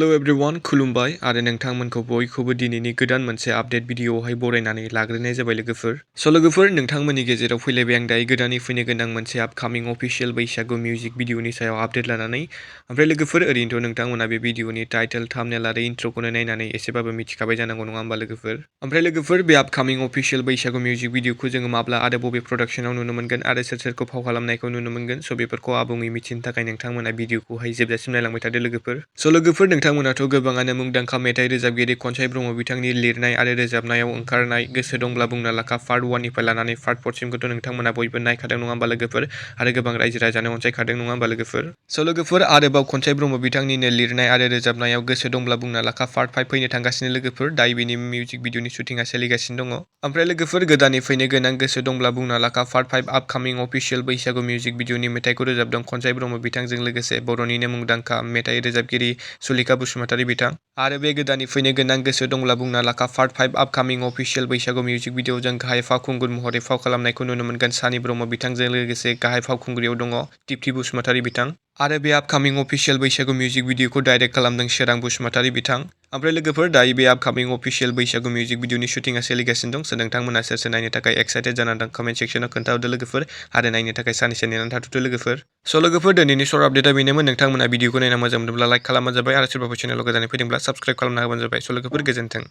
Hello everyone खुलुमबाय आरो नोंथांमोनखौ बयखौबो दिनैनि गोदान मोनसे आपडेट भिडिअआवहाय बरायनानै लाग्रोनाय जाबाय लोगोफोर। लोगोफोर नोंथांमोननि गेजेराव फैलायबाय आं दायो गोदानै फैनो गोनां मोनसे आपकामिं अफिशियेल बैसागु मिउजिक भिडिअनि सायाव आपडेट लानानै। ओमफ्राय लोगोफोर ओरैनोथ' नोंथांमोना बे भिडिअनि टाइटेल थाम्बनेल आरो इन्ट्र'खौनो नायनानै एसेबाबो मिथिखाबाय जानांगौ नङा होमबा लोगोफोर। ओमफ्राय लोगोफोर बे आपकामिं अफिशियेल बैसागु मिउजिक भिडिअखौ जोङो माब्ला आरो बबे प्रडाक्शनाव नुनो मोनगोन आरो सोर सोरखौ फाव खालामनायखौ नुनो मोनगोन बेफोरखौ आबुङै मिथिनो थाखाय नोंथांमोना भिडिअखौहाय जोबजासिम नायलांबाय थादो लोगोफोर। लोगोफोर नोंथांमोनाथ' गोबाङानो मुंदांखा मेथाइ रोजाबगिरि खनसाय ब्रह्म बिथांनि लिरनाय आरो रोजाबनायाव ओंखारनाय गोसो दंब्ला बुंना लाखा पार्ट 1 निफ्राय लानानै पार्ट 4 सिमखौथ' नोंथांमोना बयबो नायखादों नङा होमबा लोगोफोर आरो गोबां रायजो राजानो अनसायखादों नङा होमबा लोगोफोर। लोगोफोर आरोबाव खनसाय ब्रह्म बिथांनिनो लिरनाय आरो रोजाबनायाव गोसो दंब्ला बुंना लाखा पार्ट 5 फैनो थांगासिनो लोगोफोर। दायो बिनि मिउजिक भिडिअनि शुटिंआ सोलिगासिनो दङ। ओमफ्राय लोगोफोर गोदानै फैनो गोनां गोसो दंब्ला बुंना लाखा पार्ट 5 आपकामिं अफिशियेल बैसागु मिउजिक भिडिअनि मेथाइखौ रोजाबदों खनसाय ब्रह्म बिथांजों लोगोसे बर'निनो मुंदांखा मेथाइ रोजाबगिरि सुलेखा बसुमतारी बिथां। आरो बे गोदानै फैनो गोनां गोसो दंब्ला बुंना लाखा पार्ट 5 आपकामिं अफिशियेल बैसागु मिउजिक भिडिअ जों गाहाय फावखुंगुर महरै फाव खालामनायखौ नुनो मोनगोन सानि ब्रह्म बिथांजों लोगोसे गाहाय फावखुंग्रियाव दङ दीप्ति बसुमतारी बिथां। आरो बे आपकामिं अफिशियेल बैसागु मिउजिक भिडिअखौ डाइरेक्ट खालामदों सोरां बसुमतारी बिथां। ओमफ्राय लोगोफोर दायो बे आपकामिं अफिशियेल बैसागु मिउजिक भिडिअनि शुटिंआ सोलिगासिनो दं। नोंथांमोना सोर सोर नायनो थाखाय एक्साइटेड जानानै दं कमेन्ट सेक्सनाव खोन्थाहरदो लोगोफोर आरो नायनो थाखाय सानैसो नेनानै थाथ'दो लोगोफोर। लोगोफोर दिनैनि सर्ट आपडेटआ बेनोमोन। नोंथांमोना भिडिअखौ नायना मोजां मोनदोंब्ला लाइक खालामबानो जाबाय आरो सोरबाफोर चेनेलाव गोदानै फैदोंब्ला साबस्क्राइब खालामना होबानो जाबाय। लोगोफोर गोजोन्थों।